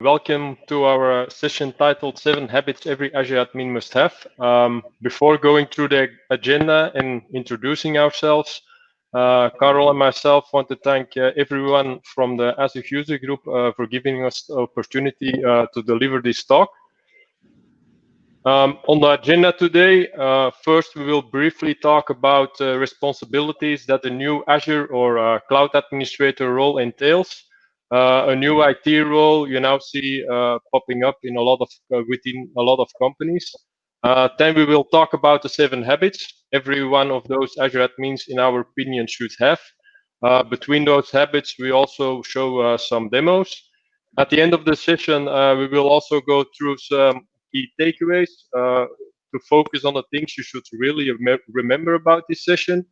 Welcome to our session titled 7 Habits Every Azure Admin Must Have. Before going through the agenda and introducing ourselves, Carol and myself want to thank everyone from the Azure user group for giving us the opportunity to deliver this talk. On the agenda today, first we will briefly talk about responsibilities that the new Azure or Cloud Administrator role entails. A new IT role you now see popping up in a lot of within a lot of companies. Then we will talk about the 7 habits every one of those Azure admins, in our opinion, should have. Between those habits, we also show some demos. At the end of the session, we will also go through some key takeaways to focus on the things you should really remember about this session.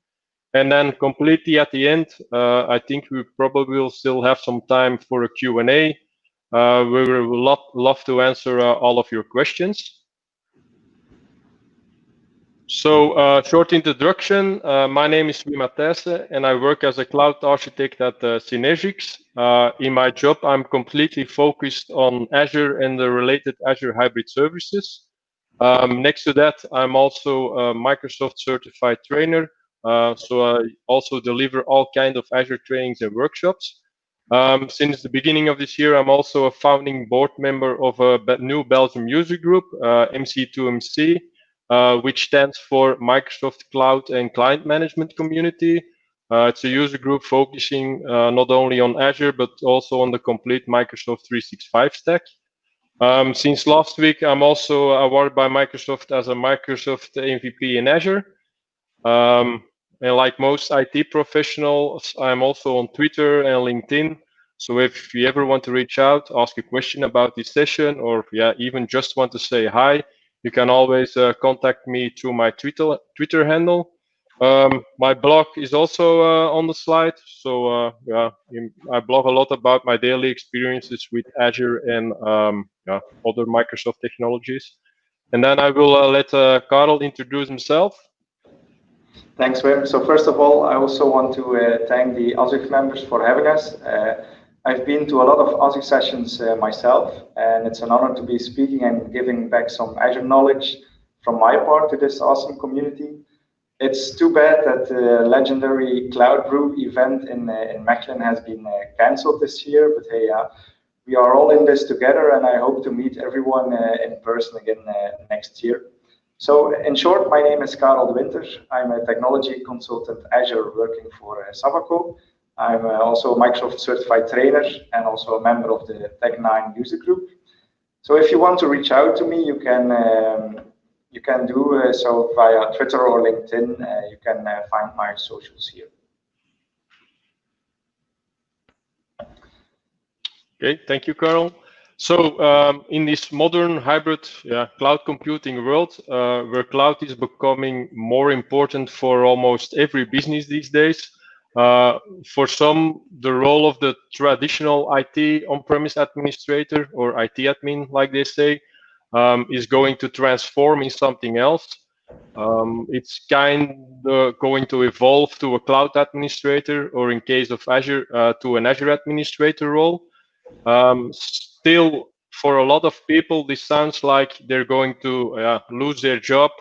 And then completely at the end, I think we probably will still have some time for a Q&A. We will love to answer all of your questions. So, short introduction. My name is Wim Matthijssen, and I work as a cloud architect at Synergix. In my job, I'm completely focused on Azure and the related Azure hybrid services. Next to that, I'm also a Microsoft certified trainer. So I also deliver all kinds of Azure trainings and workshops. Since the beginning of this year, I'm also a founding board member of a new Belgium user group, MC2MC, which stands for Microsoft Cloud and Client Management Community. It's a user group focusing not only on Azure, but also on the complete Microsoft 365 stack. Since last week, I'm also awarded by Microsoft as a Microsoft MVP in Azure. And like most IT professionals, I'm also on Twitter and LinkedIn. So if you ever want to reach out, ask a question about this session, or even just want to say hi, you can always contact me through my Twitter handle. My blog is also on the slide. So I blog a lot about my daily experiences with Azure and other Microsoft technologies. And then I will let Karel introduce himself. Thanks, Wim. So first of all, I also want to thank the Azure members for having us. I've been to a lot of Azure sessions myself, and it's an honor to be speaking and giving back some Azure knowledge from my part to this awesome community. It's too bad that the legendary Cloud Brew event in Mechelen has been cancelled this year, but hey, we are all in this together, and I hope to meet everyone in person again next year. So in short, my name is Karel de Winter. I'm a technology consultant Azure working for Savaco. I'm also a Microsoft certified trainer and also a member of the Tech9 user group. So if you want to reach out to me, you can do so via Twitter or LinkedIn. You can find my socials here. Okay, thank you, Karel. So in this modern hybrid cloud computing world, where cloud is becoming more important for almost every business these days, for some, the role of the traditional IT on-premise administrator or IT admin, like they say, is going to transform in something else. It's kind of going to evolve to a cloud administrator, or in case of Azure, to an Azure administrator role. Still, for a lot of people, this sounds like they're going to lose their job,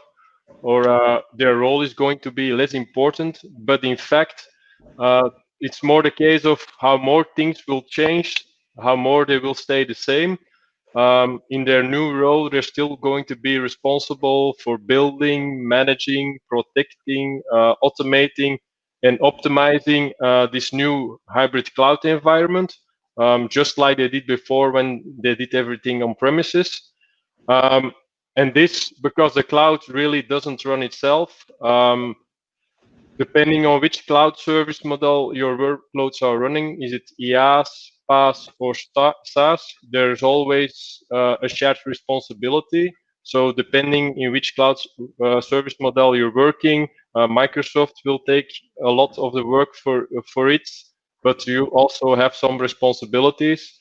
or their role is going to be less important. But in fact, it's more the case of how more things will change, how more they will stay the same. In their new role, they're still going to be responsible for building, managing, protecting, automating, and optimizing this new hybrid cloud environment. Just like they did before when they did everything on premises. And this because the cloud really doesn't run itself. Depending on which cloud service model your workloads are running, is it IaaS, PaaS, or SaaS, there's always a shared responsibility. So depending in which cloud service model you're working, Microsoft will take a lot of the work for it. But you also have some responsibilities.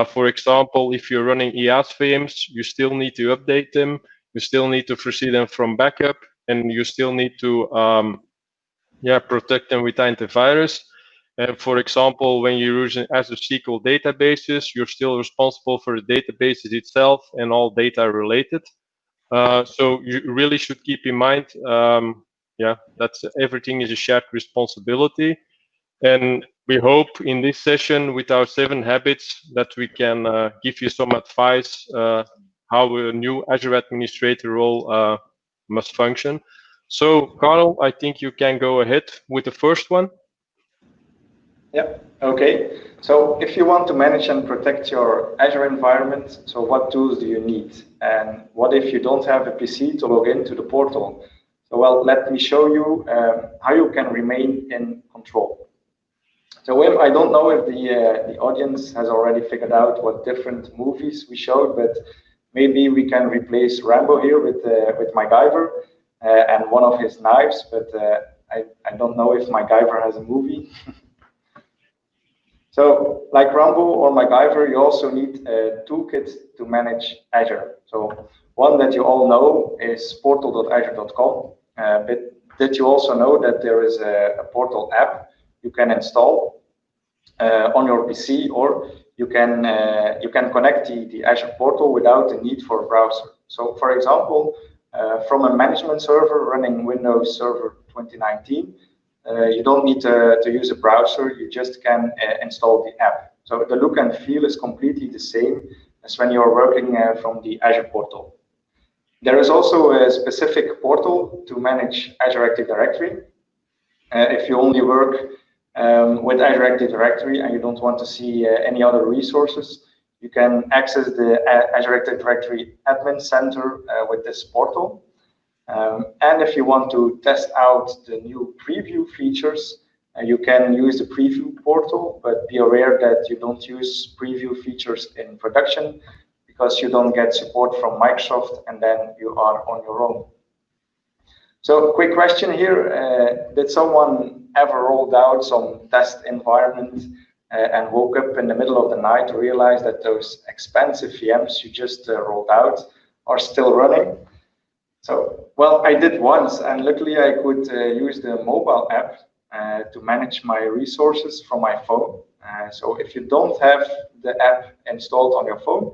For example, if you're running IaaS VMs, you still need to update them. You still need to foresee them from backup, and you still need to protect them with antivirus. And for example, when you're using Azure SQL databases, you're still responsible for the databases itself and all data related. So you really should keep in mind, yeah, that's everything is a shared responsibility. And we hope in this session with our 7 habits that we can give you some advice how a new Azure Administrator role must function. So, Carl, I think you can go ahead with the first one. Yeah, okay. So if you want to manage and protect your Azure environment, so what tools do you need? And what if you don't have a PC to log into the portal? So, well, let me show you how you can remain in control. So, Wim, I don't know if the audience has already figured out what different movies we showed, but maybe we can replace Rambo here with MacGyver and one of his knives, but I don't know if MacGyver has a movie. So, like Rambo or MacGyver, you also need a toolkit to manage Azure. So, one that you all know is portal.azure.com. But did you also know that there is a Portal app you can install on your PC, or you can connect the Azure Portal without the need for a browser. So, for example, from a management server running Windows Server 2019. You don't need to use a browser, you just can install the app. So the look and feel is completely the same as when you're working from the Azure portal. There is also a specific portal to manage Azure Active Directory. If you only work with Azure Active Directory and you don't want to see any other resources, you can access the Azure Active Directory Admin Center with this portal. And if you want to test out the new preview features, you can use the preview portal, but be aware that you don't use preview features in production because you don't get support from Microsoft and then you are on your own. So, quick question here. Did someone ever rolled out some test environment and woke up in the middle of the night to realize that those expensive VMs you just rolled out are still running? So, well, I did once, and luckily I could use the mobile app to manage my resources from my phone. So if you don't have the app installed on your phone,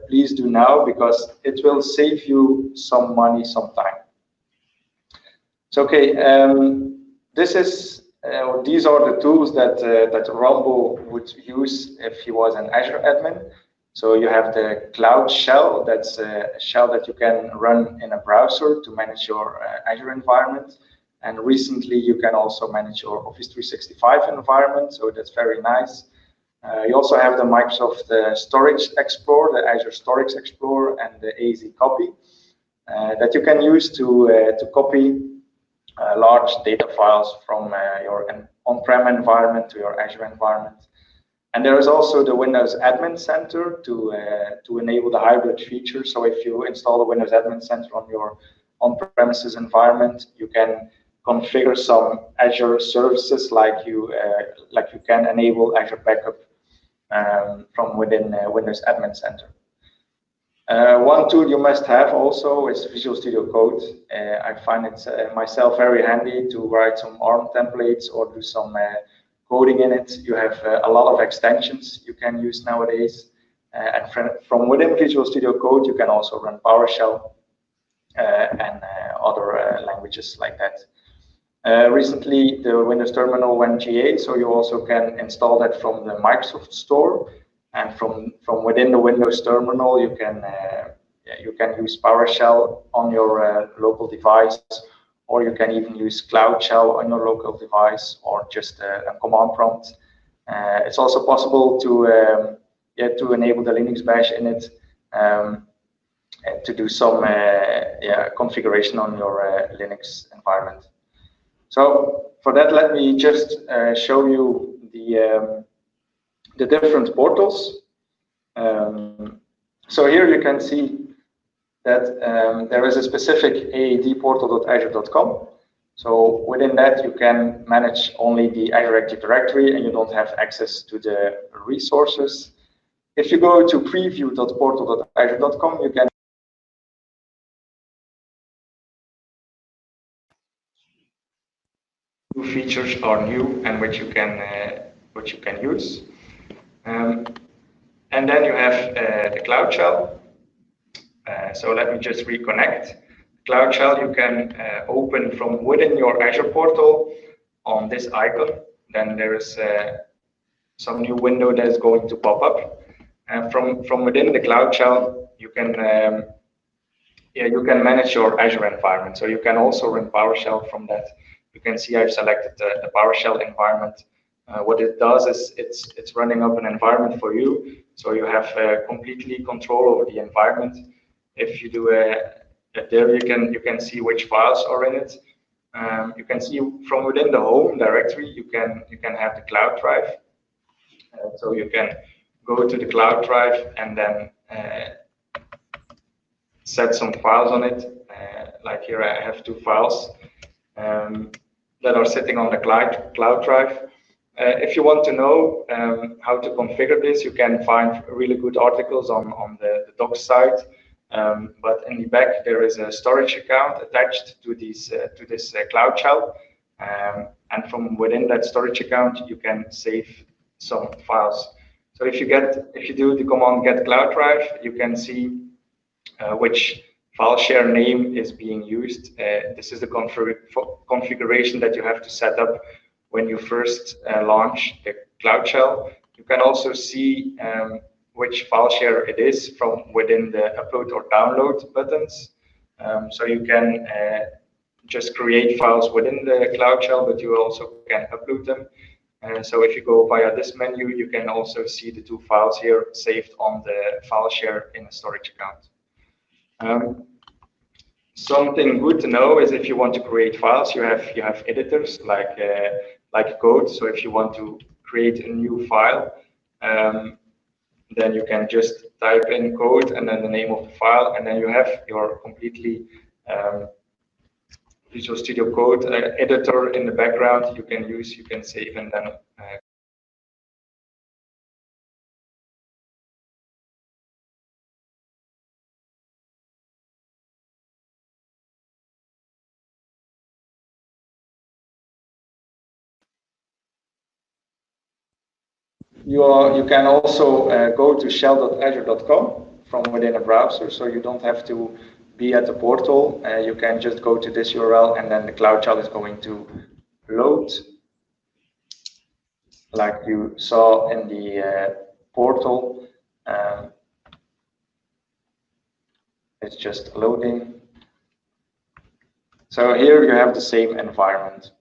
please do now, because it will save you some money sometime. So, okay, these are the tools that Rambo would use if he was an Azure admin. So you have the Cloud Shell, that's a shell that you can run in a browser to manage your Azure environment. And recently you can also manage your Office 365 environment, so that's very nice. You also have the Microsoft Storage Explorer, the Azure Storage Explorer, and the AZ Copy that you can use to copy large data files from your on-prem environment to your Azure environment. And there is also the Windows Admin Center to enable the hybrid feature. So if you install the Windows Admin Center on your on-premises environment, you can configure some Azure services like you can enable Azure Backup from within Windows Admin Center. One tool you must have also is Visual Studio Code. I find it myself very handy to write some ARM templates or do some coding in it. You have a lot of extensions you can use nowadays. And from within Visual Studio Code, you can also run PowerShell and other languages like that. Recently, the Windows Terminal went GA, so you also can install that from the Microsoft Store. And from within the Windows Terminal, you can use PowerShell on your local device, or you can even use Cloud Shell on your local device, or just a command prompt. It's also possible to enable the Linux Bash in it, and to do some configuration on your Linux environment. So for that, let me just show you the different portals. So here you can see that there is a specific AAD portal.azure.com. So within that, you can manage only the Azure Active Directory and you don't have access to the resources. If you go to preview.portal.azure.com, you can features are new and which you can use. And then you have the Cloud Shell. So let me just reconnect. Cloud Shell you can open from within your Azure portal on this icon. Then there is some new window that is going to pop up. And from within the Cloud Shell, you can manage your Azure environment. So you can also run PowerShell from that. You can see I've selected the PowerShell environment. What it does is it's running up an environment for you, so you have completely control over the environment. If you do there, you can see which files are in it. You can see from within the home directory, you can have the cloud drive. So you can go to the cloud drive and then set some files on it. Like here, I have 2 files that are sitting on the cloud drive. If you want to know how to configure this, you can find really good articles on the docs site. But in the back, there is a storage account attached to this Cloud Shell. And from within that storage account, you can save some files. So if you do the command get cloud drive, you can see which file share name is being used. This is the configuration that you have to set up when you first launch the Cloud Shell. You can also see which file share it is from within the upload or download buttons. So you can just create files within the Cloud Shell, but you also can upload them. So if you go via this menu, you can also see the 2 files here saved on the file share in a storage account. Something good to know is if you want to create files, you have editors like code. So if you want to create a new file, then you can just type in code and then the name of the file, and then you have your completely Visual Studio Code editor in the background you can use, you can save, and then you can also go to shell.azure.com from within a browser, so you don't have to be at the portal. You can just go to this URL, and then the Cloud Shell is going to load, like you saw in the portal. It's just loading. So here you have the same environment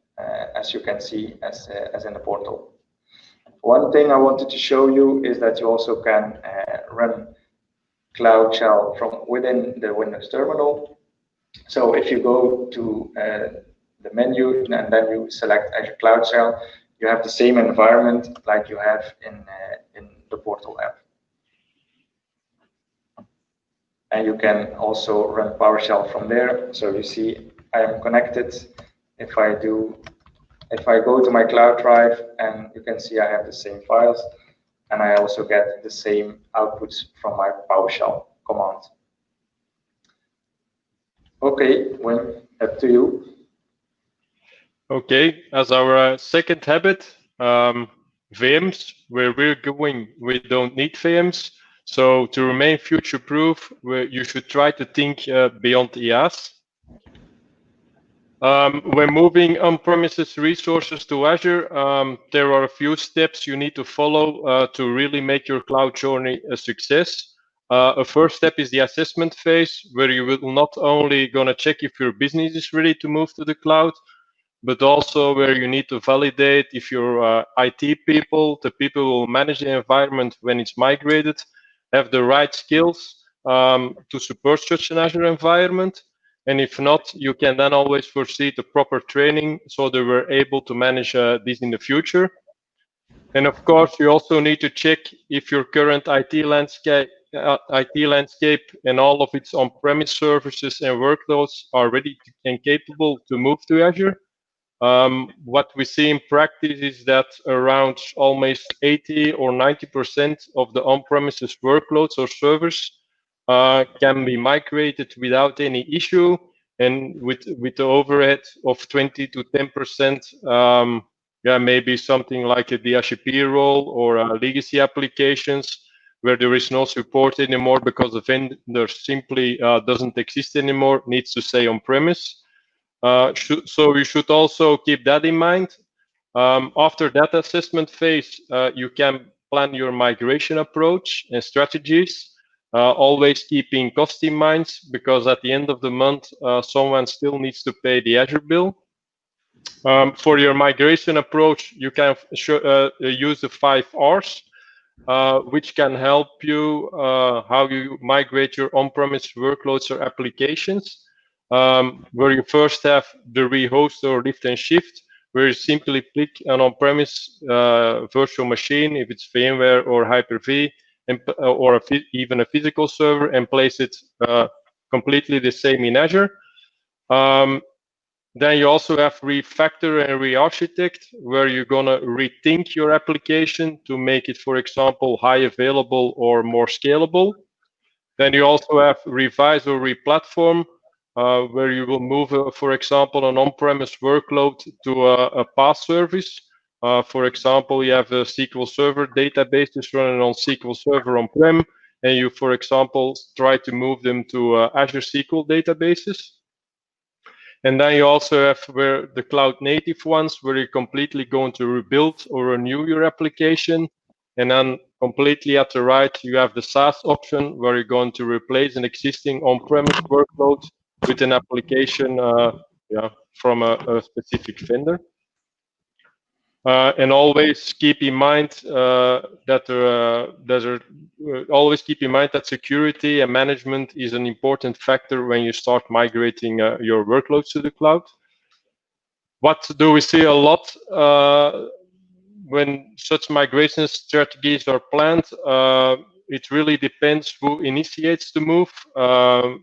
as you can see as in the portal. One thing I wanted to show you is that you also can run Cloud Shell from within the Windows terminal. So if you go to the menu and then you select Azure Cloud Shell, you have the same environment like you have in the portal app. And you can also run PowerShell from there. So you see I am connected. If I go to my cloud drive, and you can see I have the same files, and I also get the same outputs from my PowerShell command. Okay, Wim, up to you. Okay, as our second habit, VMs, where we're going, we don't need VMs. So to remain future-proof, you should try to think beyond IaaS. When moving on-premises resources to Azure, there are a few steps you need to follow to really make your cloud journey a success. A first step is the assessment phase, where you will not only gonna check if your business is ready to move to the cloud, but also where you need to validate if your IT people, the people who will manage the environment when it's migrated, have the right skills to support such an Azure environment. And if not, you can then always foresee the proper training so they were able to manage this in the future. And of course, you also need to check if your current IT landscape and all of its on-premise services and workloads are ready and capable to move to Azure. What we see in practice is that around almost 80 or 90% of the on-premises workloads or servers can be migrated without any issue. and with the overhead of 20 to 10%, maybe something like a DHCP role or legacy applications where there is no support anymore because the vendor simply doesn't exist anymore, needs to stay on premise. So you should also keep that in mind. After that assessment phase, you can plan your migration approach and strategies, always keeping cost in mind, because at the end of the month, someone still needs to pay the Azure bill. For your migration approach, you can use the 5 R's, which can help you how you migrate your on-premise workloads or applications, where you first have the rehost or lift and shift, where you simply pick an on-premise virtual machine, if it's VMware or Hyper-V, or even a physical server, and place it completely the same in Azure. Then you also have refactor and re-architect, where you're gonna rethink your application to make it, for example, high available or more scalable. Then you also have revise or re-platform, where you will move, for example, an on-premise workload to a PaaS service. For example, you have a SQL Server databases running on SQL Server on-prem, and you, for example, try to move them to Azure SQL databases. And then you also have where the cloud native ones, where you're completely going to rebuild or renew your application. And then completely at the right, you have the SaaS option, where you're going to replace an existing on-premise workload with an application from a specific vendor. And always keep in mind that security and management is an important factor when you start migrating your workloads to the cloud. What do we see a lot when such migration strategies are planned? It really depends who initiates the move.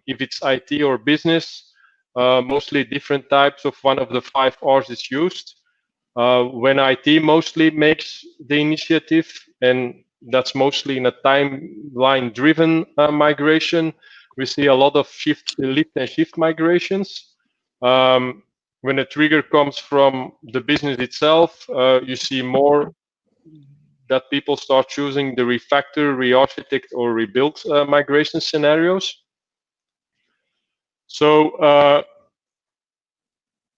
If it's IT or business, mostly different types of one of the 5 R's is used. When IT mostly makes the initiative, and that's mostly in a timeline-driven migration, we see a lot of lift and shift migrations. When a trigger comes from the business itself, you see more that people start choosing the refactor, re-architect, or rebuild migration scenarios. So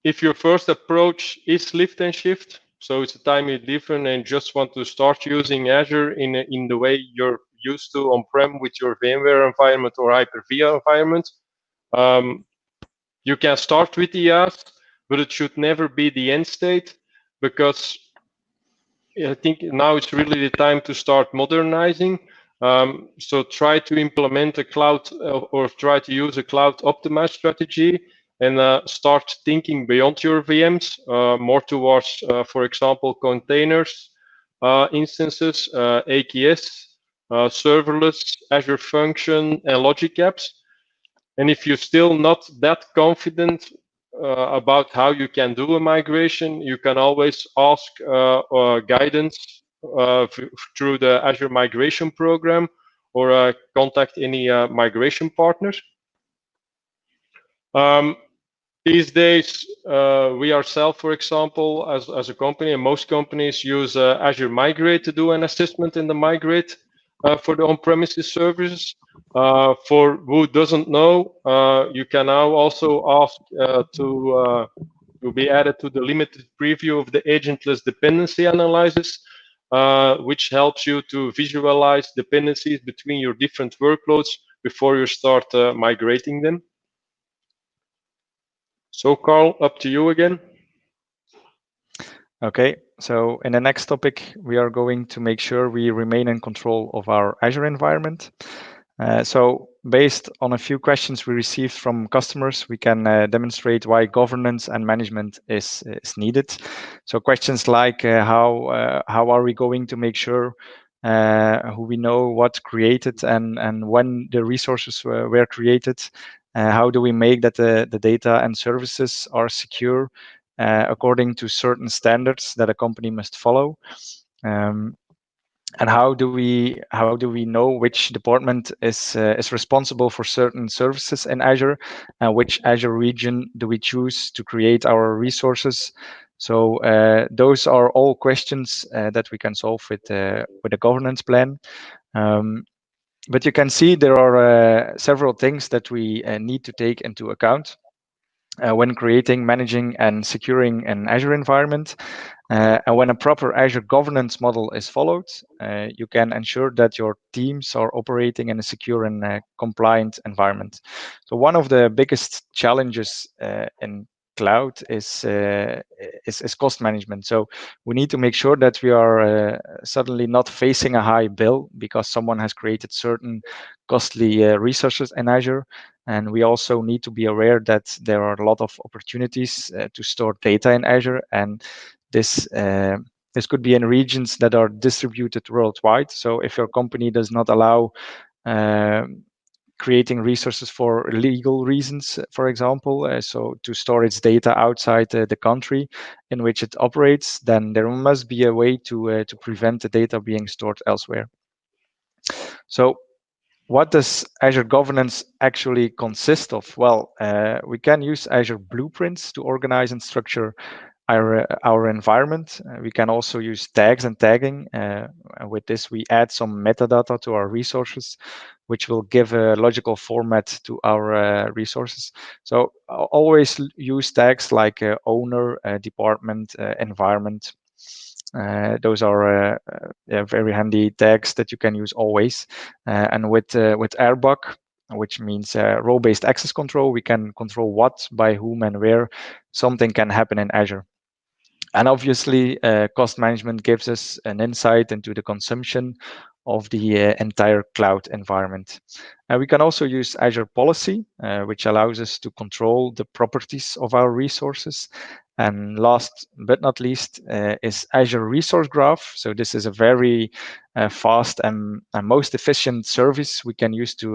if your first approach is lift and shift, so it's a timely different and just want to start using Azure in the way you're used to on-prem with your VMware environment or Hyper-V environment, you can start with IaaS, but it should never be the end state, because I think now it's really the time to start modernizing. So try to implement a cloud or try to use a cloud optimized strategy, and start thinking beyond your VMs, more towards, for example, containers, instances, AKS, serverless, Azure Function, and Logic Apps. And if you're still not that confident about how you can do a migration, you can always ask guidance through the Azure Migration Program, or contact any migration partners. These days, we ourselves, for example, as a company, and most companies use Azure Migrate to do an assessment in the Migrate for the on-premises services. For who doesn't know, you can now also ask to be added to the limited preview of the agentless dependency analysis, which helps you to visualize dependencies between your different workloads before you start migrating them. So Carl, up to you again. Okay, so in the next topic, we are going to make sure we remain in control of our Azure environment. So based on a few questions we received from customers, we can demonstrate why governance and management is needed. So questions like how are we going to make sure who we know what created and when the resources were created? How do we make that the data and services are secure according to certain standards that a company must follow? And how do we know which department is responsible for certain services in Azure, and which Azure region do we choose to create our resources? So those are all questions that we can solve with a governance plan. But you can see there are several things that we need to take into account when creating, managing, and securing an Azure environment. And when a proper Azure governance model is followed, you can ensure that your teams are operating in a secure and compliant environment. So one of the biggest challenges in cloud is cost management. So we need to make sure that we are suddenly not facing a high bill because someone has created certain costly resources in Azure. And we also need to be aware that there are a lot of opportunities to store data in Azure, and this could be in regions that are distributed worldwide. So if your company does not allow creating resources for legal reasons, for example, so to store its data outside the country in which it operates, then there must be a way to prevent the data being stored elsewhere. So what does Azure Governance actually consist of? Well, we can use Azure Blueprints to organize and structure our environment. We can also use tags and tagging. With this, we add some metadata to our resources, which will give a logical format to our resources. So always use tags like owner, department, environment. Those are very handy tags that you can use always. And with airbag, which means role-based access control, we can control what, by whom, and where something can happen in Azure. And obviously, cost management gives us an insight into the consumption of the entire cloud environment. We can also use Azure Policy, which allows us to control the properties of our resources. And last but not least is Azure Resource Graph. So this is a very fast and most efficient service we can use to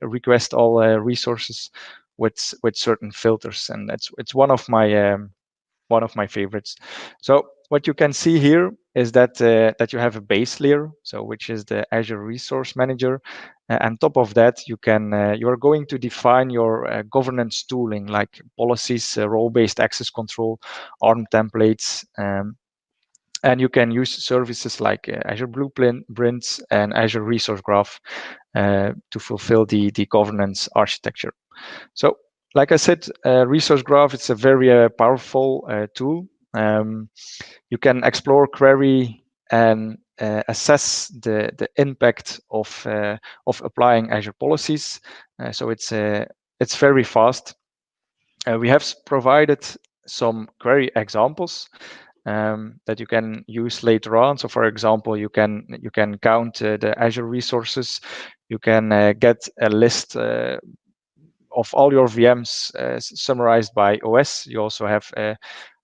request all resources with certain filters. And it's one of my favorites. So what you can see here is that you have a base layer, so which is the Azure Resource Manager. On top of that, you are going to define your governance tooling like policies, role-based access control, ARM templates, and you can use services like Azure Blueprints and Azure Resource Graph to fulfill the governance architecture. So, like I said, Resource Graph, it's a very powerful tool. You can explore, query, and assess the impact of applying Azure policies. So it's very fast. We have provided some query examples that you can use later on. So, for example, you can count the Azure resources. You can get a list of all your VMs summarized by OS. You also have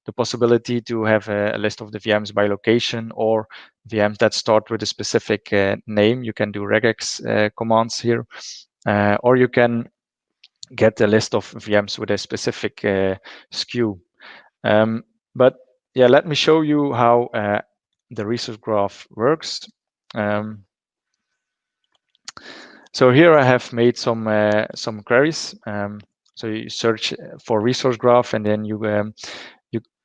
the possibility to have a list of the VMs by location or VMs that start with a specific name. You can do regex commands here, or you can get a list of VMs with a specific SKU. But yeah, let me show you how the resource graph works. So here I have made some queries. So you search for resource graph, and then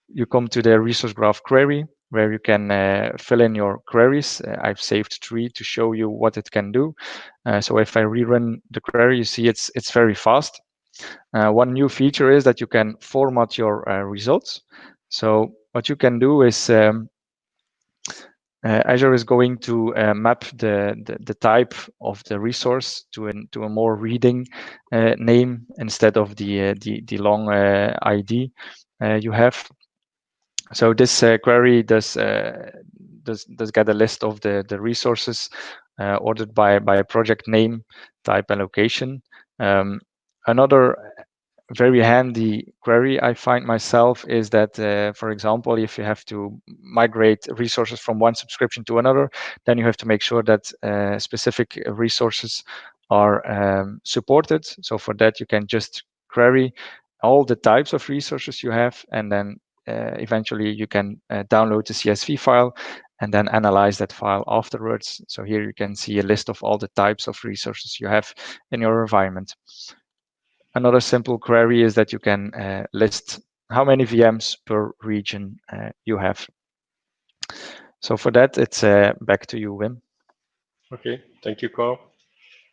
you come to the resource graph query, where you can fill in your queries. I've saved 3 to show you what it can do. So if I rerun the query, you see it's very fast. One new feature is that you can format your results. So what you can do is Azure is going to map the type of the resource to a more reading name instead of the long ID you have. So this query does get a list of the resources ordered by a project name, type, and location. Another very handy query I find myself is that, for example, if you have to migrate resources from one subscription to another, then you have to make sure that specific resources are supported. So for that, you can just query all the types of resources you have, and then eventually you can download the CSV file and then analyze that file afterwards. So here you can see a list of all the types of resources you have in your environment. Another simple query is that you can list how many VMs per region you have. So for that, it's back to you, Wim. Okay, thank you, Carl.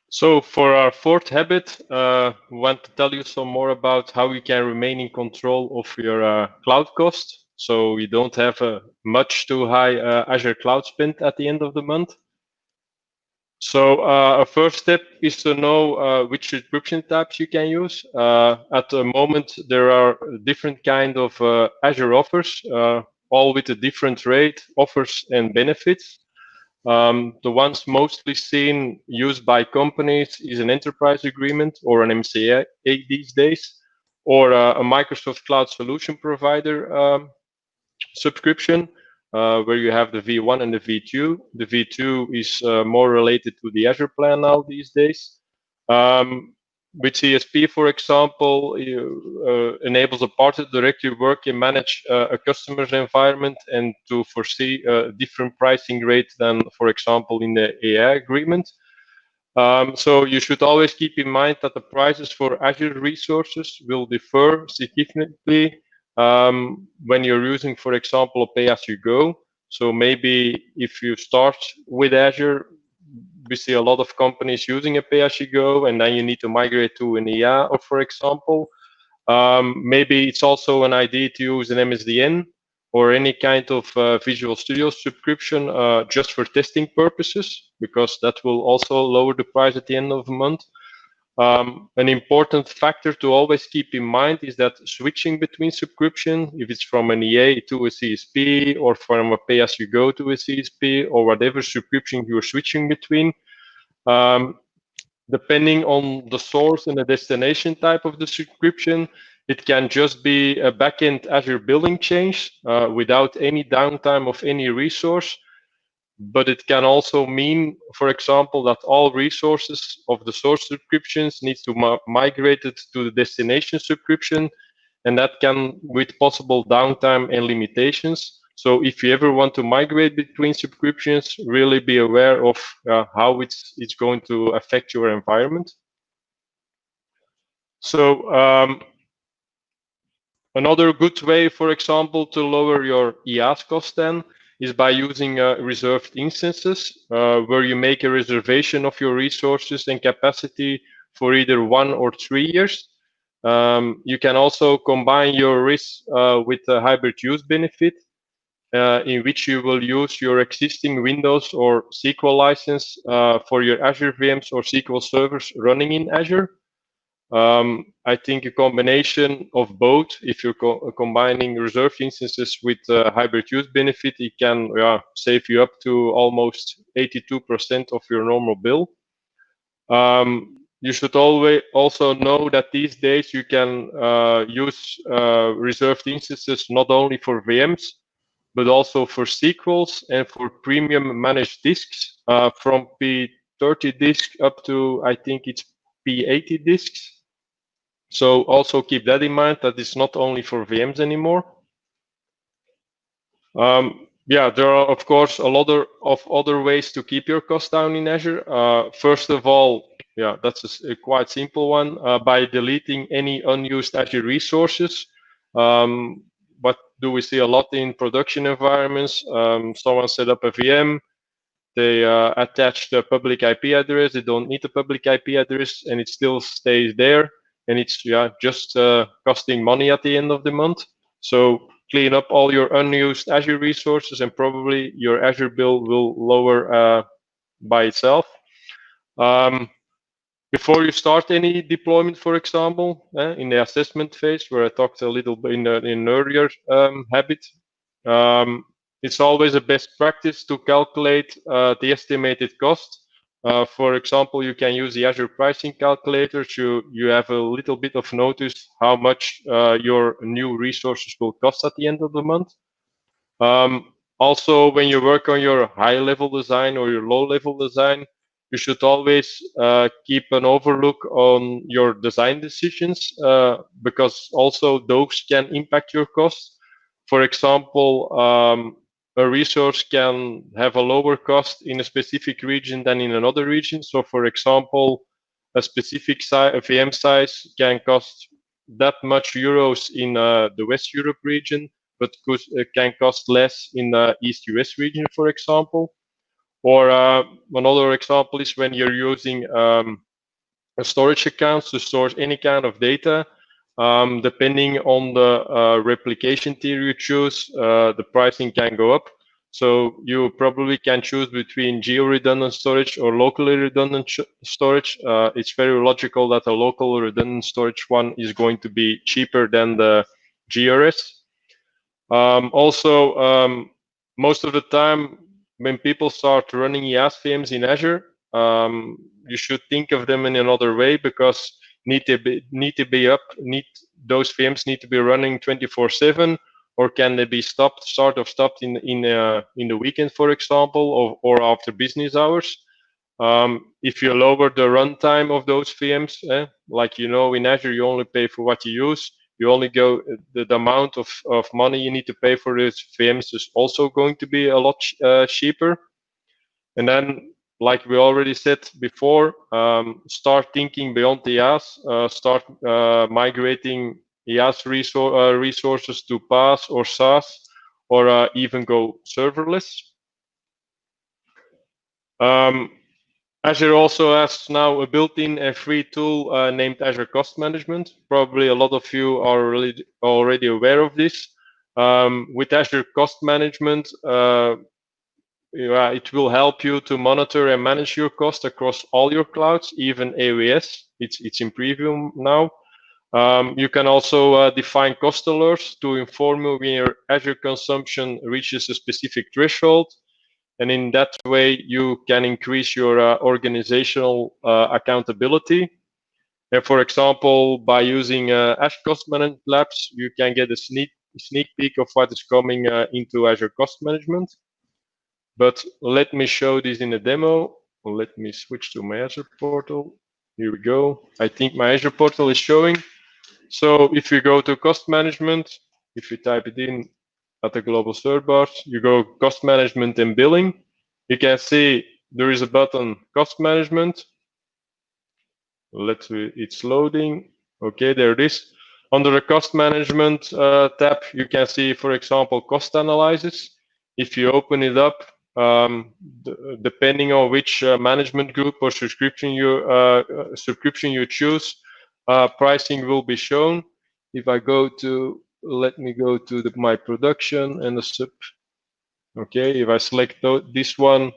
So for our fourth habit, we want to tell you some more about how you can remain in control of your cloud cost. So you don't have a much too high Azure cloud spend at the end of the month. So a first step is to know which subscription types you can use. At the moment, there are different kind of Azure offers, all with a different rate, offers and benefits. The ones mostly seen used by companies is an enterprise agreement or an MCA these days, or a Microsoft Cloud Solution Provider subscription, where you have the V1 and the V2. The V2 is more related to the Azure plan now these days. With CSP, for example, enables a party to directly work and manage a customer's environment and to foresee a different pricing rate than, for example, in the AI agreement. So you should always keep in mind that the prices for Azure resources will differ significantly when you're using, for example, a pay-as-you-go. So maybe if you start with Azure, we see a lot of companies using a pay-as-you-go, and then you need to migrate to an IA, or for example. Maybe it's also an idea to use an MSDN or any kind of Visual Studio subscription just for testing purposes, because that will also lower the price at the end of the month. An important factor to always keep in mind is that switching between subscription, if it's from an EA to a CSP or from a pay-as-you-go to a CSP or whatever subscription you're switching between, depending on the source and the destination type of the subscription, it can just be a backend Azure billing change without any downtime of any resource. But it can also mean, for example, that all resources of the source subscriptions needs to migrate it to the destination subscription, and that can with possible downtime and limitations. So if you ever want to migrate between subscriptions, really be aware of how it's going to affect your environment. So another good way, for example, to lower your IaaS cost then is by using reserved instances, where you make a reservation of your resources and capacity for either 1 or 3 years. You can also combine your risk with a hybrid use benefit, in which you will use your existing Windows or SQL license for your Azure VMs or SQL servers running in Azure. I think a combination of both, if you're combining reserved instances with hybrid use benefit, it can save you up to almost 82% of your normal bill. You should always also know that these days you can use reserved instances not only for VMs, but also for SQLs and for premium managed disks from P30 disk up to, I think it's P80 disks. So also keep that in mind, that it's not only for VMs anymore. There are, of course, a lot of other ways to keep your costs down in Azure. First of all, that's a quite simple one, by deleting any unused Azure resources. What do we see a lot in production environments? Someone set up a VM, they attach the public IP address, they don't need the public IP address, and it still stays there. And it's just costing money at the end of the month. So clean up all your unused Azure resources, and probably your Azure bill will lower by itself. Before you start any deployment, for example, in the assessment phase, where I talked a little bit in an earlier habit, it's always a best practice to calculate the estimated cost. For example, you can use the Azure pricing calculator to you have a little bit of notice how much your new resources will cost at the end of the month. Also, when you work on your high-level design or your low-level design, you should always keep an overlook on your design decisions, because also those can impact your costs. For example, a resource can have a lower cost in a specific region than in another region. So for example, a specific VM size can cost that much euros in the West Europe region, but can cost less in the East US region, for example. Or another example is when you're using a storage account to store any kind of data. Depending on the replication tier you choose, the pricing can go up. So you probably can choose between geo-redundant storage or locally redundant storage. It's very logical that a local redundant storage one is going to be cheaper than the GRS. Also, most of the time when people start running IaaS VMs in Azure, you should think of them in another way, because those VMs need to be running 24/7, or can they be stopped in the weekend, for example, or after business hours. If you lower the runtime of those VMs, like in Azure you only pay for what you use. You only go the amount of money you need to pay for these VMs is also going to be a lot cheaper. And then, like we already said before, start thinking beyond the IaaS. Start migrating IaaS resources to PaaS or SaaS, or even go serverless. Azure also has now a built-in and free tool named Azure Cost Management. Probably a lot of you are already aware of this. With Azure Cost Management, it will help you to monitor and manage your cost across all your clouds, even AWS. It's in preview now. You can also define cost alerts to inform you when your Azure consumption reaches a specific threshold. And in that way, you can increase your organizational accountability. And for example, by using Azure Cost Management Labs, you can get a sneak peek of what is coming into Azure Cost Management. But let me show this in a demo. Let me switch to my Azure Portal. Here we go. I think my Azure Portal is showing. So if you go to Cost Management, if you type it in at the global search bar, you go Cost Management and Billing. You can see there is a button Cost Management. It's loading. Okay, there it is. Under the Cost Management tab, you can see, for example, Cost Analysis. If you open it up, depending on which management group or subscription you choose, pricing will be shown. If I go to, let me go to my production and the sub. Okay, if I select this one,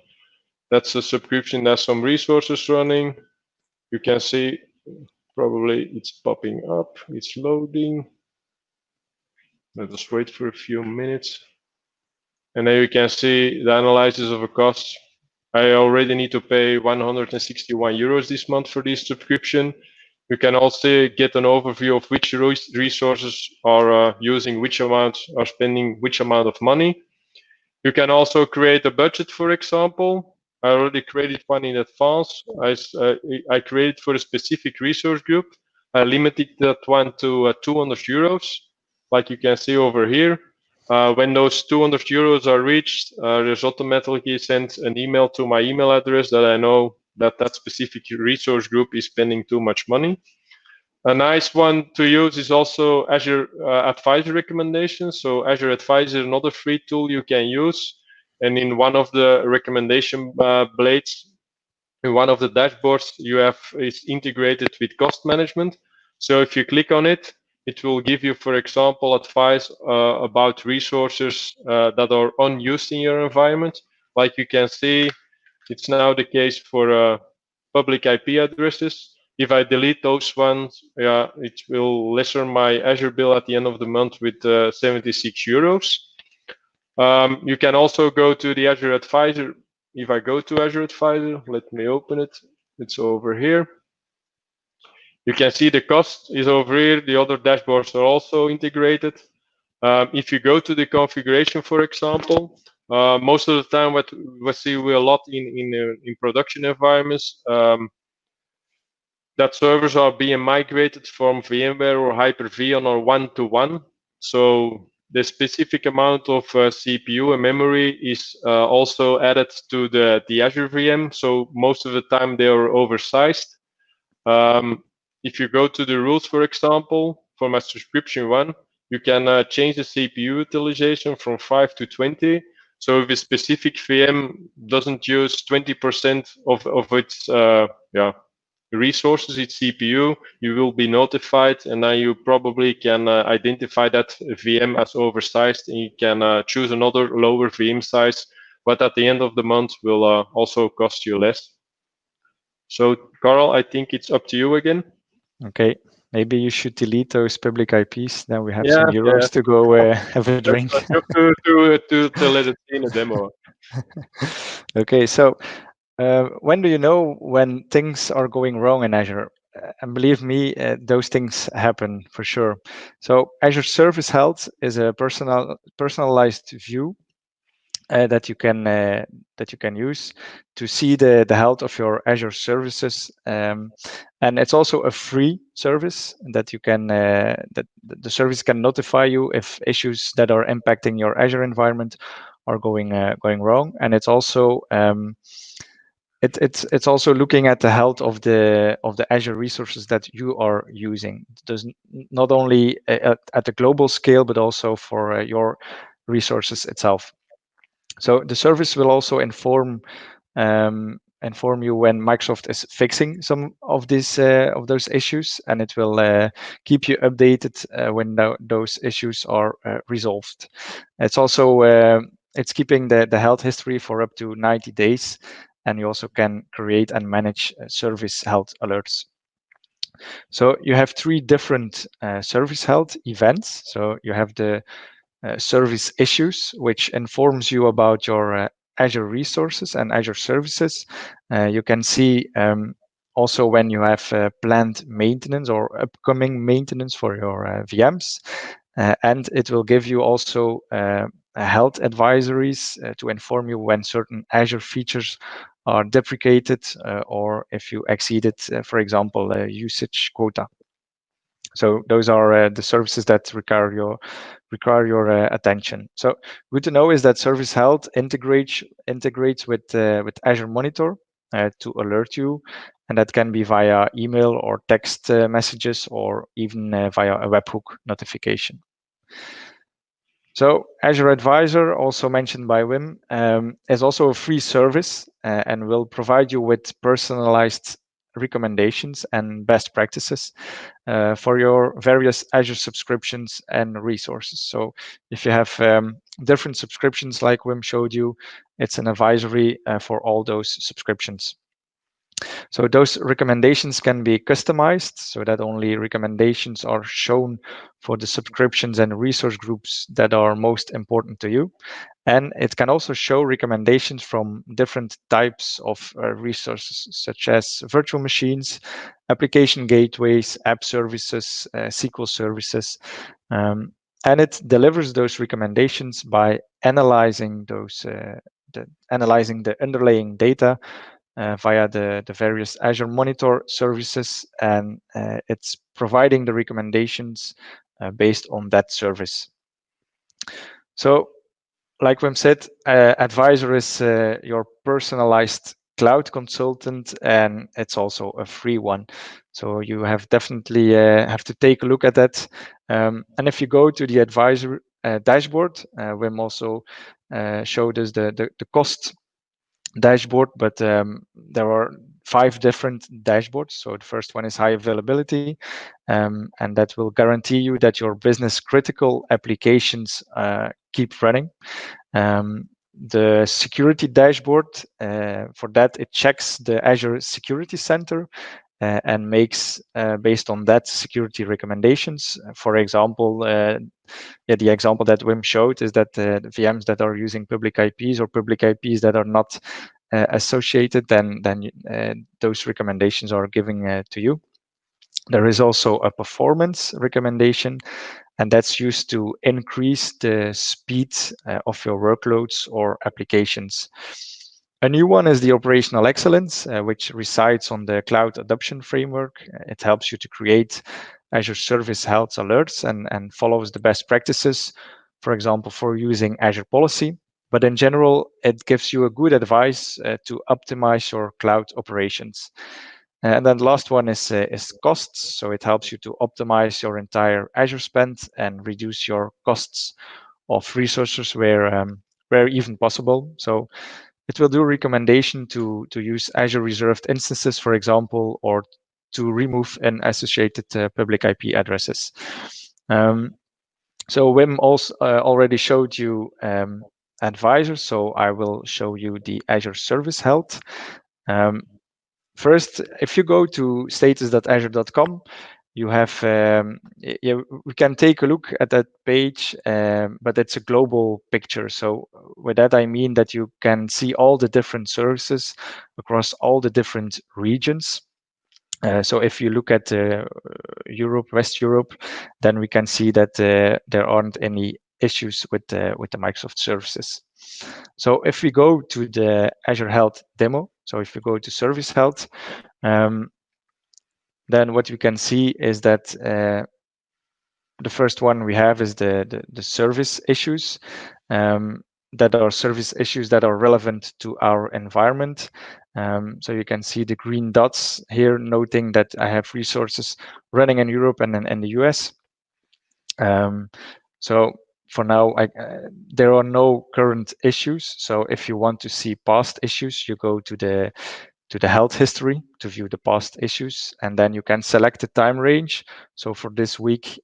that's a subscription that has some resources running. You can see probably it's popping up, it's loading. Let us wait for a few minutes. And then you can see the analysis of a cost. I already need to pay 161 euros this month for this subscription. You can also get an overview of which resources are using which amount, are spending which amount of money. You can also create a budget, for example. I already created one in advance. I created for a specific resource group. I limited that one to 200 euros, like you can see over here. When those 200 euros are reached, there's automatically sent an email to my email address that I know that specific resource group is spending too much money. A nice one to use is also Azure Advisor recommendations. So Azure Advisor is another free tool you can use. And in one of the recommendation blades, in one of the dashboards, is integrated with cost management. So if you click on it, it will give you, for example, advice about resources that are unused in your environment. Like you can see, it's now the case for public IP addresses. If I delete those ones, it will lessen my Azure bill at the end of the month with 76 euros. You can also go to the Azure Advisor. If I go to Azure Advisor, let me open it. It's over here. You can see the cost is over here. The other dashboards are also integrated. If you go to the configuration, for example, most of the time what we see a lot in production environments, that servers are being migrated from VMware or Hyper-V on our one-to-one. So the specific amount of CPU and memory is also added to the Azure VM. So most of the time they are oversized. If you go to the rules, for example, for my subscription one, you can change the CPU utilization from 5 to 20. So if a specific VM doesn't use 20% of its resources, its CPU, you will be notified, and then you probably can identify that VM as oversized, and you can choose another lower VM size, but at the end of the month will also cost you less. So, Carl, I think it's up to you again. Okay, maybe you should delete those public IPs. Then we have some euros to go have a drink. to let it in a demo. Okay, so when do you know when things are going wrong in Azure? And believe me, those things happen for sure. So Azure Service Health is a personalized view that you can use to see the health of your Azure services, and it's also a free service that you can that the service can notify you if issues that are impacting your Azure environment are going wrong, and it's also it's also looking at the health of the Azure resources that you are using. It does not only at the global scale, but also for your resources itself. So the service will also inform you when Microsoft is fixing some of these of those issues, and it will keep you updated when those issues are resolved. It's also it's keeping the health history for up to 90 days, and you also can create and manage service health alerts. So you have 3 different service health events. So you have the service issues, which informs you about your Azure resources and Azure services. You can see also when you have planned maintenance or upcoming maintenance for your VMs. And it will give you also health advisories to inform you when certain Azure features are deprecated or if you exceeded, for example, a usage quota. So those are the services that require your attention. So good to know is that Service Health integrates with Azure Monitor to alert you, and that can be via email or text messages, or even via a webhook notification. So Azure Advisor, also mentioned by Wim, is also a free service and will provide you with personalized recommendations and best practices for your various Azure subscriptions and resources. So if you have different subscriptions like Wim showed you, it's an advisory for all those subscriptions. So those recommendations can be customized so that only recommendations are shown for the subscriptions and resource groups that are most important to you. And it can also show recommendations from different types of resources, such as virtual machines, application gateways, app services, SQL services. And it delivers those recommendations by analyzing the underlying data via the various Azure Monitor services, and it's providing the recommendations based on that service. So, like Wim said, Advisor is your personalized cloud consultant, and it's also a free one. So you have definitely have to take a look at that. And if you go to the Advisor dashboard, Wim also showed us the cost dashboard, but there are 5 different dashboards. So the first one is high availability, and that will guarantee you that your business critical applications keep running. The security dashboard, for that, it checks the Azure Security Center and makes, based on that, security recommendations. For example, the example that Wim showed is that the VMs that are using public IPs or public IPs that are not associated, then those recommendations are giving to you. There is also a performance recommendation, and that's used to increase the speed of your workloads or applications. A new one is the operational excellence, which resides on the cloud adoption framework. It helps you to create Azure Service Health alerts and follows the best practices for example, for using Azure Policy. But in general, it gives you a good advice to optimize your cloud operations. And then the last one is costs. So it helps you to optimize your entire Azure spend and reduce your costs of resources where even possible. So it will do a recommendation to use Azure reserved instances, for example, or to remove an associated public IP addresses. So Wim also already showed you advisors, so I will show you the Azure Service Health. First, if you go to status.azure.com, you have, we can take a look at that page, but it's a global picture. So with that, I mean that you can see all the different services across all the different regions. So if you look at Europe, West Europe, then we can see that there aren't any issues with the Microsoft services. So if we go to the Azure Health demo, so if we go to Service Health, then what we can see is that the first one we have is the service issues. That are service issues that are relevant to our environment. So you can see the green dots here, noting that I have resources running in Europe and in the US. So for now, there are no current issues. So if you want to see past issues, you go to the health history to view the past issues, and then you can select the time range. So for this week,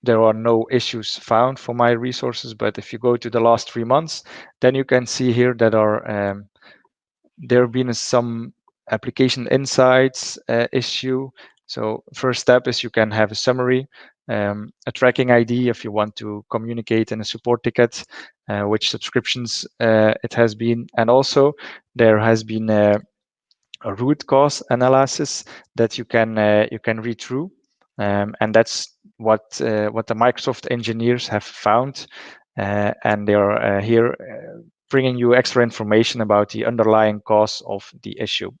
there are no issues found for my resources, but if you go to the last 3 months, then you can see here that there have been some application insights issue. So first step is you can have a summary, a tracking ID if you want to communicate in a support ticket, which subscriptions it has been, and also there has been a root cause analysis that you can read through. And that's what the Microsoft engineers have found, and they are here bringing you extra information about the underlying cause of the issue.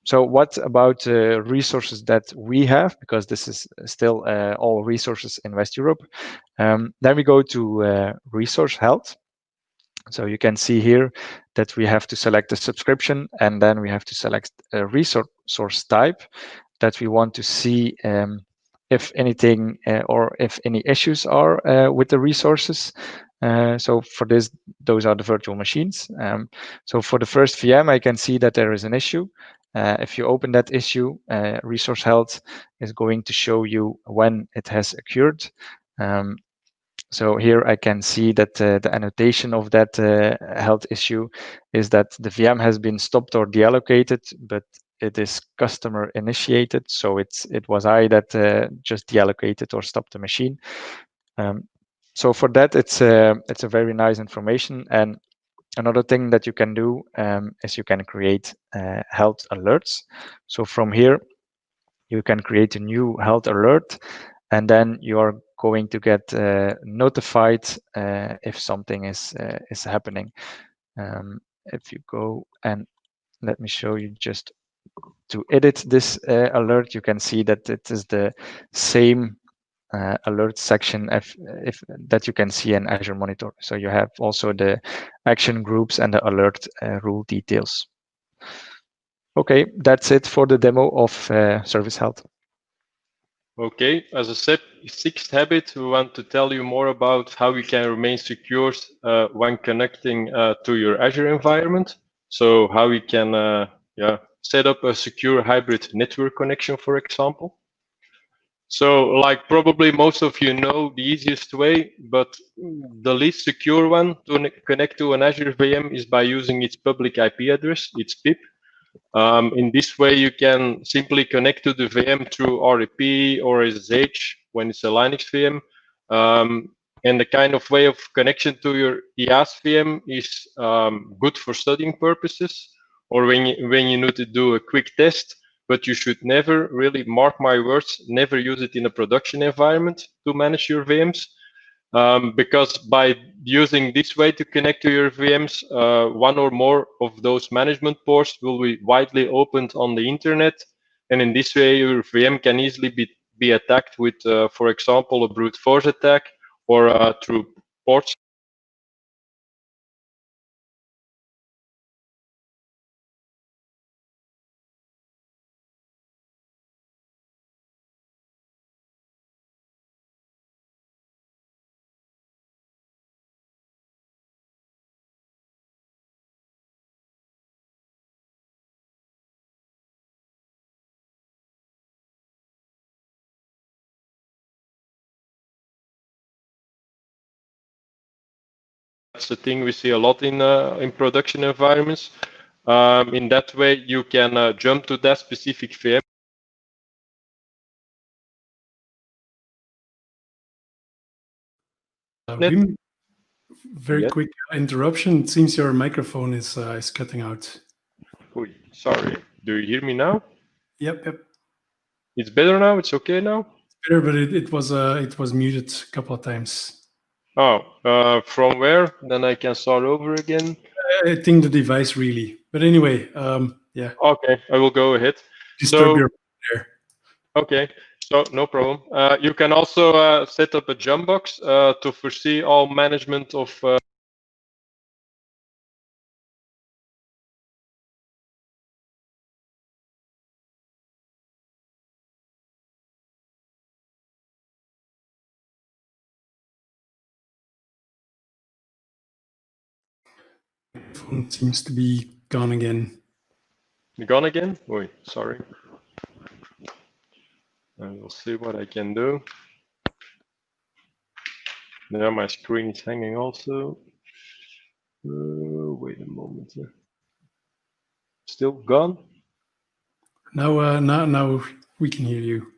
So what about resources that we have, because this is still all resources in West Europe. Then we go to Resource Health. So you can see here that we have to select a subscription, and then we have to select a resource type that we want to see if anything or if any issues are with the resources. So for this, those are the virtual machines. So for the first VM, I can see that there is an issue. If you open that issue, Resource Health is going to show you when it has occurred. So here I can see that the annotation of that health issue is that the VM has been stopped or deallocated, but it is customer initiated. So it was I that just deallocated or stopped the machine. So for that, it's a very nice information. And another thing that you can do is you can create health alerts. So from here, you can create a new health alert, and then you are going to get notified if something is happening. If you go and let me show you just to edit this alert, you can see that it is the same alert section if that you can see in Azure Monitor. So you have also the action groups and the alert rule details. Okay, that's it for the demo of Service Health. Okay, as a sixth habit, we want to tell you more about how you can remain secure when connecting to your Azure environment. So how you can set up a secure hybrid network connection, for example. So like probably most of you know, the easiest way, but the least secure one to connect to an Azure VM is by using its public IP address, its PIP. In this way, you can simply connect to the VM through REP or SSH when it's a Linux VM. And the kind of way of connection to your IaaS VM is good for studying purposes, or when you need to do a quick test, but you should never, really mark my words, never use it in a production environment to manage your VMs. Because by using this way to connect to your VMs, one or more of those management ports will be widely opened on the internet. And in this way, your VM can easily be be attacked with, for example, a brute force attack or through ports. That's the thing we see a lot in production environments. In that way, you can jump to that specific VM. Wim, very quick interruption. It seems your microphone is cutting out. Oy, sorry. Do you hear me now? Yep. It's better now. It's okay now. It's better, but it was muted a couple of times. Oh, from where? Then I can start over again. I think the device really. But anyway, yeah. Okay, I will go ahead. Disturb your there. Okay, so no problem. You can also set up a jump box to foresee all management of Phone seems to be gone again. Gone again? Wait, sorry. I will see what I can do. Now my screen is hanging also. Wait a moment. Still gone? Now we can hear you.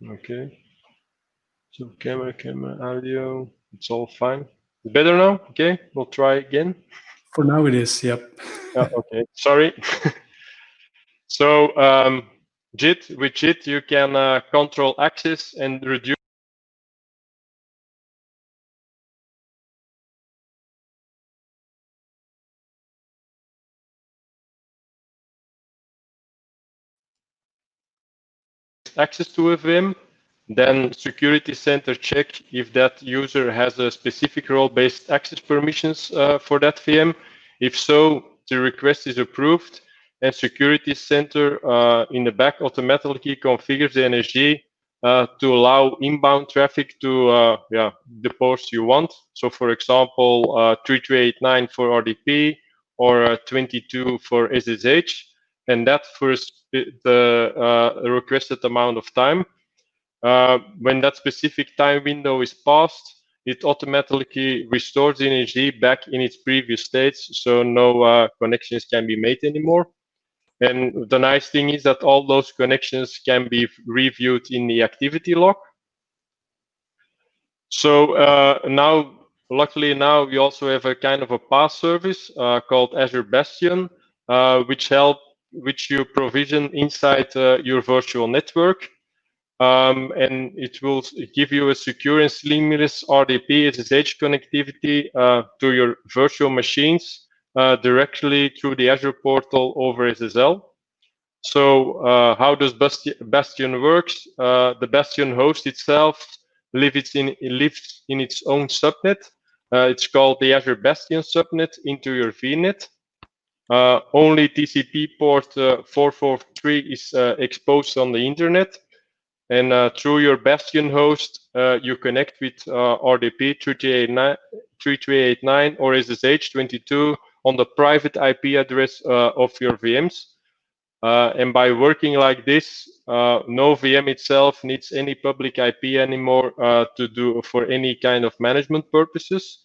Okay. So camera, audio, it's all fine. Better now? Okay, we'll try again. For now it is, yep. Okay, sorry. So with JIT you can control access and reduce access to a VM. Then security center check if that user has a specific role-based access permissions for that VM. If so, the request is approved, and security center in the back automatically configures the NSG to allow inbound traffic to the ports you want. So, for example, 3389 for RDP or 22 for SSH, and that for the requested amount of time. When that specific time window is passed, it automatically restores the NSG back in its previous states, so no connections can be made anymore. And the nice thing is that all those connections can be reviewed in the activity log. So luckily now we also have a kind of a PaaS service called Azure Bastion, which you provision inside your virtual network. And it will give you a secure and seamless RDP SSH connectivity to your virtual machines directly through the Azure Portal over SSL. So how does Bastion works? The Bastion host itself lives in its own subnet. It's called the Azure Bastion subnet into your VNet. Only TCP port 443 is exposed on the internet. And through your Bastion host, you connect with RDP 3389 or SSH 22 on the private IP address of your VMs. And by working like this, no VM itself needs any public IP anymore to do for any kind of management purposes.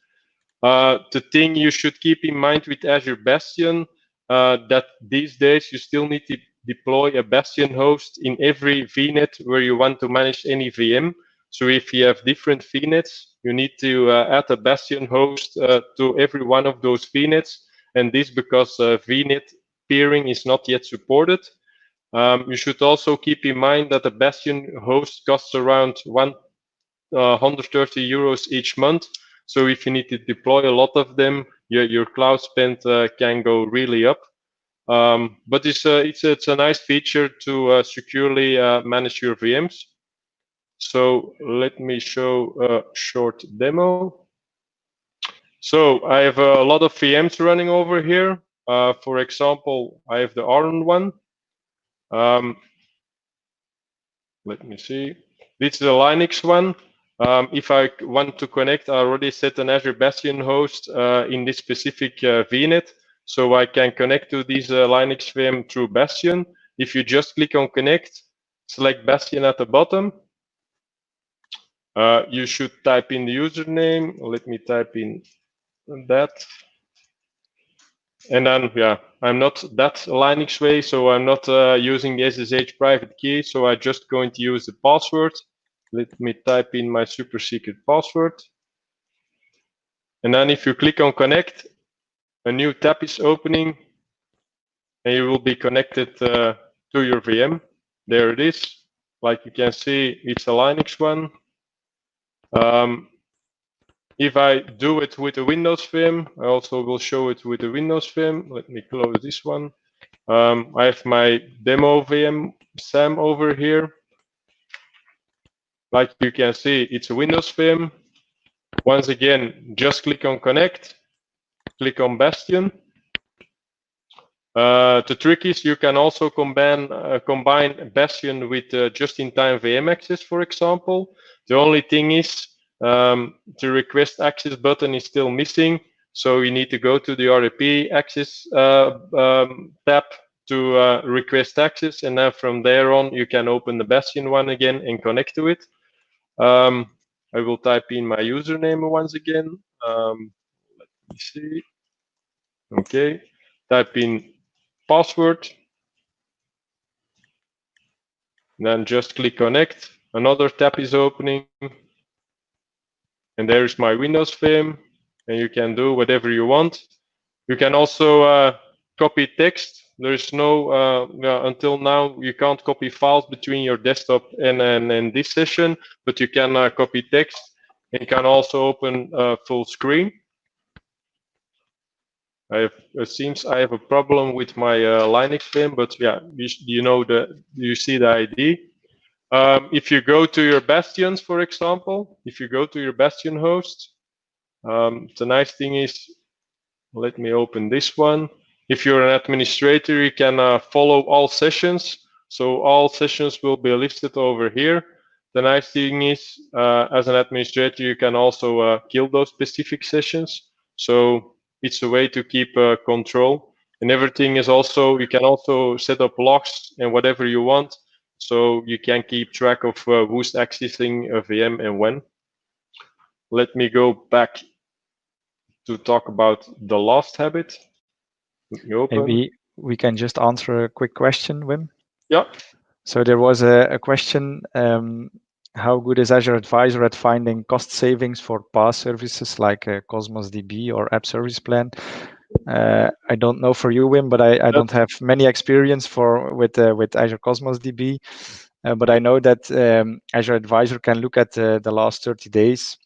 The thing you should keep in mind with Azure Bastion, that these days you still need to deploy a Bastion host in every VNet where you want to manage any VM. So if you have different VNets, you need to add a Bastion host to every one of those VNets. And this because VNet peering is not yet supported. You should also keep in mind that a Bastion host costs around 130 euros each month. So if you need to deploy a lot of them, your cloud spend can go really up. but it's a nice feature to securely manage your VMs. So let me show a short demo. So I have a lot of VMs running over here. For example, I have the Aron one. Let me see. This is a Linux one. If I want to connect, I already set an Azure Bastion host in this specific VNet, so I can connect to this Linux VM through Bastion. If you just click on connect, select Bastion at the bottom. You should type in the username. Let me type in that. And then, yeah, I'm not that Linux way, so I'm not using the SSH private key, so I'm just going to use the password. Let me type in my super secret password. And then if you click on connect, a new tab is opening, and you will be connected to your VM. There it is. Like you can see, it's a Linux one. If I do it with a Windows VM, I also will show it with a Windows VM. Let me close this one. I have my demo VM SAM over here. Like you can see, it's a Windows VM. Once again, just click on connect, click on Bastion. The trick is you can also combine Bastion with just-in-time VM access, for example. The only thing is the request access button is still missing. So you need to go to the RAP access tab to request access. And then from there on, you can open the Bastion one again and connect to it. I will type in my username once again. Let me see. Okay, type in password. Then just click connect. Another tab is opening. And there is my Windows VM. And you can do whatever you want. You can also copy text. There is no, until now, you can't copy files between your desktop and this session, but you can copy text. And you can also open full screen. It seems I have a problem with my Linux VM, but yeah, you see the ID. If you go to your Bastions, for example, if you go to your Bastion host, the nice thing is, let me open this one. If you're an administrator, you can follow all sessions. So all sessions will be listed over here. The nice thing is, as an administrator, you can also kill those specific sessions. So it's a way to keep control. And everything is also, you can also set up logs and whatever you want. So you can keep track of who's accessing a VM and when. Let me go back to talk about the last habit. Maybe we can just answer a quick question, Wim. Yeah. So there was a question, how good is Azure Advisor at finding cost savings for PaaS services like Cosmos DB or App Service Plan? I don't know for you, Wim, but I don't have many experience with Azure Cosmos DB. But I know that Azure Advisor can look at the last 30 days.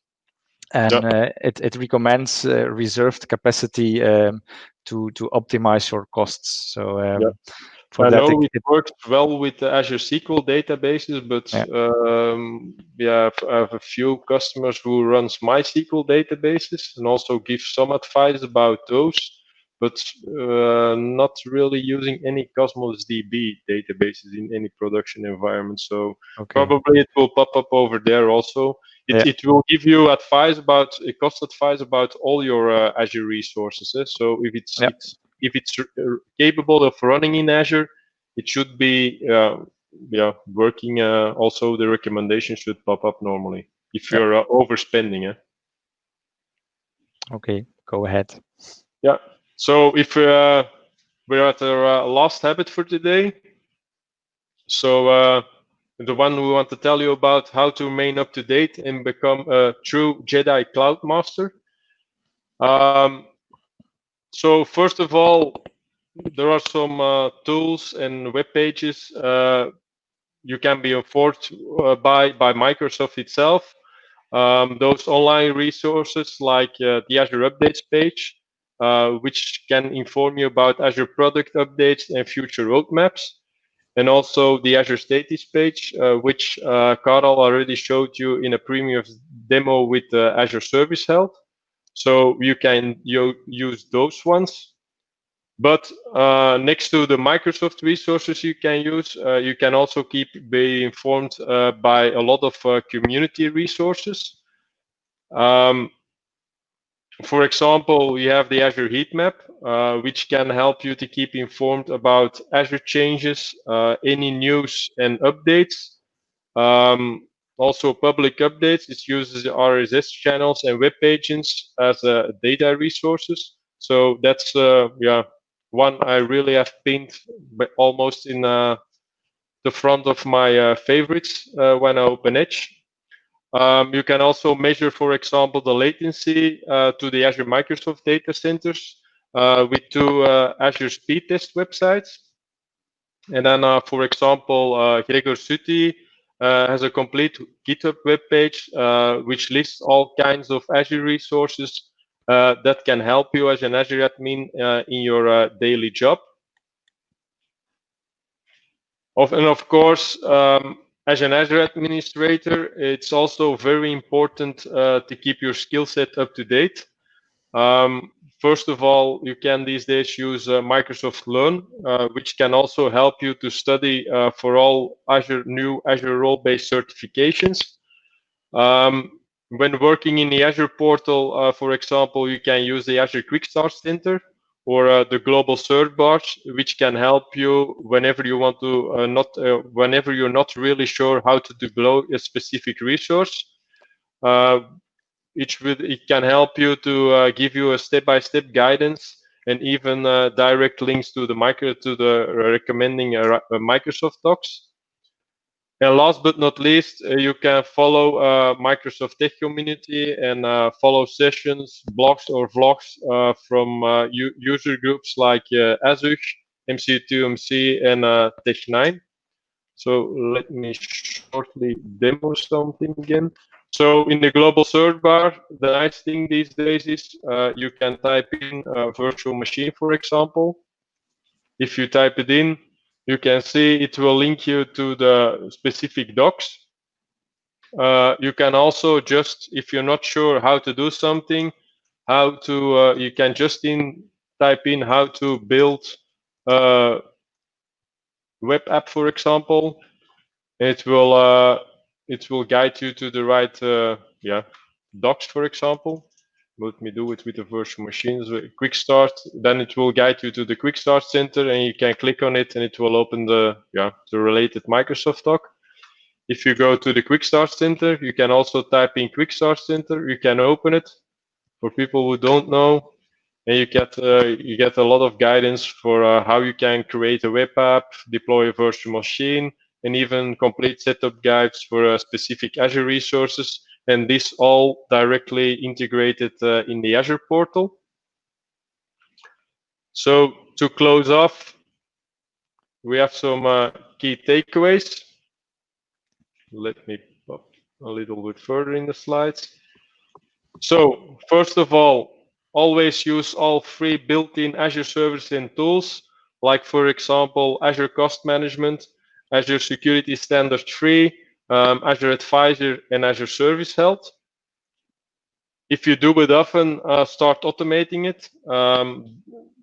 And it recommends reserved capacity to optimize your costs. So I know it works well with the Azure SQL databases, but I have a few customers who runs MySQL databases and also give some advice about those, but not really using any Cosmos DB databases in any production environment. So probably it will pop up over there also. It will give you advice about cost advice about all your Azure resources. So if it's capable of running in Azure, it should be working. Also, the recommendation should pop up normally if you're overspending. Okay, go ahead. Yeah. So if we're at our last habit for today, so the one we want to tell you about how to remain up to date and become a true Jedi Cloud Master. So first of all, there are some tools and web pages you can be informed by Microsoft itself. Those online resources like the Azure Updates page. which can inform you about Azure product updates and future roadmaps. And also the Azure status page, which Karel already showed you in a previous demo with Azure Service Health. So you can use those ones. But next to the Microsoft resources you can use, you can also be informed by a lot of community resources. For example, you have the Azure heat map, which can help you to keep informed about Azure changes, any news and updates. Also public updates. It uses RSS channels and web pages as data resources. So that's one I really have pinned almost in the front of my favorites when I open Edge. You can also measure, for example, the latency to the Azure Microsoft data centers with two Azure speed test websites. And then, for example, Gregor Sutti has a complete GitHub webpage which lists all kinds of Azure resources that can help you as an Azure admin in your daily job. And of course, as an Azure administrator, it's also very important to keep your skill set up to date. First of all, you can these days use Microsoft Learn, which can also help you to study for all new Azure role-based certifications. When working in the Azure Portal, for example, you can use the Azure Quick Start Center or the global search bars, which can help you whenever you want to whenever you're not really sure how to deploy a specific resource. It can help you to give you a step-by-step guidance and even direct links to the recommending Microsoft docs. And last but not least, you can follow Microsoft Tech Community and follow sessions, blogs or vlogs from user groups like Azure, MC2MC, and Tech9. So let me shortly demo something again. So in the global search bar, the nice thing these days is you can type in a virtual machine, for example. If you type it in, you can see it will link you to the specific docs. You can also just, if you're not sure how to do something, you can just type in how to build a web app, for example. It will guide you to the right docs, for example. Let me do it with the virtual machines. Quick Start. Then it will guide you to the Quick Start Center, and you can click on it, and it will open the related Microsoft doc. If you go to the Quick Start Center, you can also type in Quick Start Center. You can open it for people who don't know, and you get a lot of guidance for how you can create a web app, deploy a virtual machine, and even complete setup guides for specific Azure resources. And this all directly integrated in the Azure Portal. So to close off, we have some key takeaways. Let me pop a little bit further in the slides. So first of all, always use all free built-in Azure services and tools, like for example, Azure Cost Management, Azure Security Standard 3, Azure Advisor, and Azure Service Health. If you do it often, start automating it.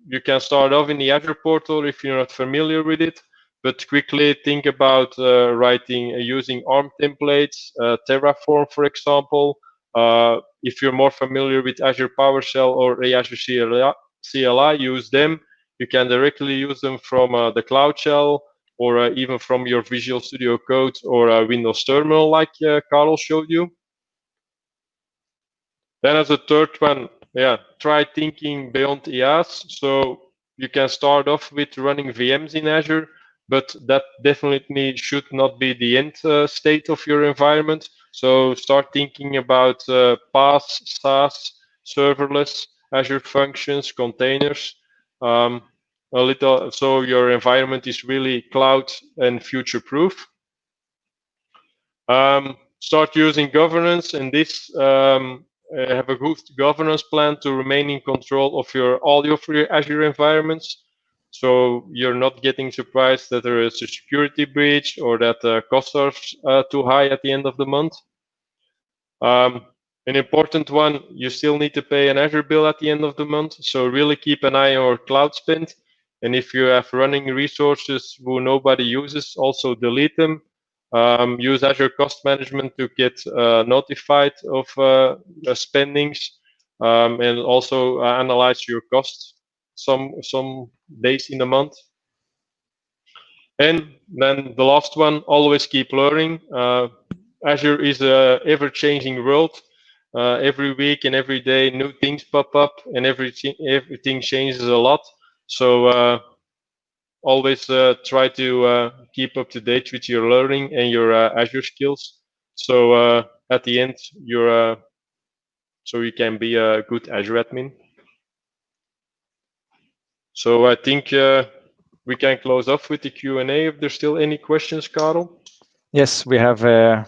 You can start off in the Azure Portal if you're not familiar with it, but quickly think about using ARM templates, Terraform, for example. If you're more familiar with Azure PowerShell or Azure CLI, use them. You can directly use them from the Cloud Shell or even from your Visual Studio Code or Windows Terminal, like Karel showed you. Then as a third one, try thinking beyond IaaS. So you can start off with running VMs in Azure, but that definitely should not be the end state of your environment. So start thinking about PaaS, SaaS, serverless, Azure functions, containers, so your environment is really cloud and future-proof. Start using governance, and this have a good governance plan to remain in control of all of your Azure environments. So you're not getting surprised that there is a security breach or that costs are too high at the end of the month. An important one, you still need to pay an Azure bill at the end of the month. So really keep an eye on your cloud spend. And if you have running resources who nobody uses, also delete them. Use Azure Cost Management to get notified of spendings, and also analyze your costs some days in the month. And then the last one, always keep learning. Azure is a ever-changing world. Every week and every day, new things pop up, and everything changes a lot. So always try to keep up to date with your learning and your Azure skills. So at the end, so you can be a good Azure admin. So I think we can close off with the Q&A if there's still any questions, Karel. Yes, we have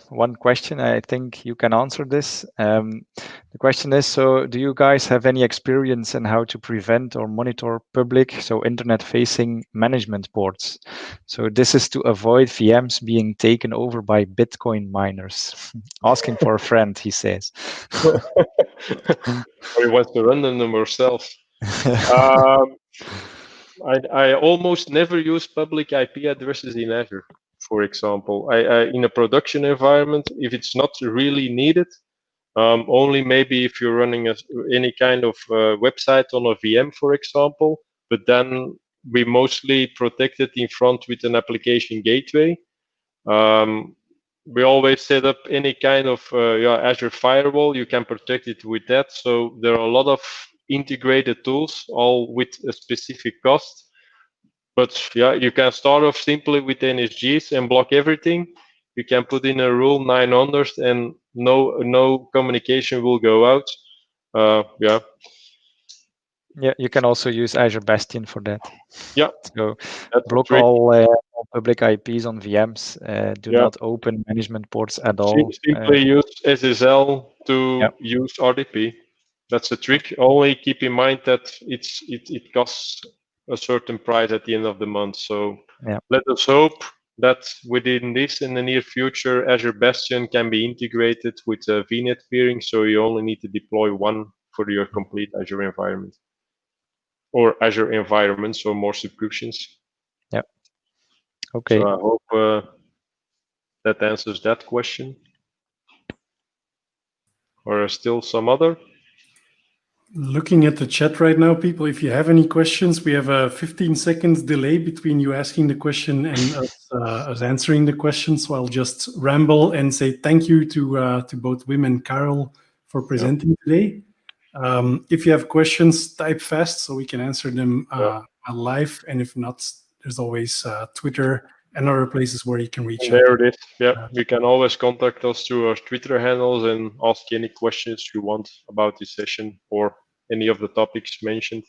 one question. I think you can answer this. The question is, so do you guys have any experience in how to prevent or monitor public, so internet-facing management ports? So this is to avoid VMs being taken over by Bitcoin miners. Asking for a friend, he says. Or he wants to run them himself. I almost never use public IP addresses in Azure. For example, in a production environment, if it's not really needed, only maybe if you're running any kind of website on a VM, for example, but then we mostly protect it in front with an application gateway. We always set up any kind of Azure firewall. You can protect it with that. So there are a lot of integrated tools, all with a specific cost. But yeah, you can start off simply with NSGs and block everything. You can put in a rule 900 and no communication will go out. Yeah. Yeah, you can also use Azure Bastion for that. Yeah. So block all public IPs on VMs. Do not open management ports at all. Simply use SSL to use RDP. That's the trick. Only keep in mind that it costs a certain price at the end of the month. So let us hope that within this, in the near future, Azure Bastion can be integrated with VNet peering. So you only need to deploy one for your complete Azure environment, or Azure environments, or more subscriptions. Yeah. Okay. So I hope that answers that question. Or still some other? Looking at the chat right now, people, if you have any questions, we have a 15 seconds delay between you asking the question and us answering the question. So I'll just ramble and say thank you to both Wim and Karel for presenting today. If you have questions, type fast so we can answer them live. And if not, there's always Twitter and other places where you can reach out. There it is. Yeah, you can always contact us through our Twitter handles and ask any questions you want about this session or any of the topics mentioned.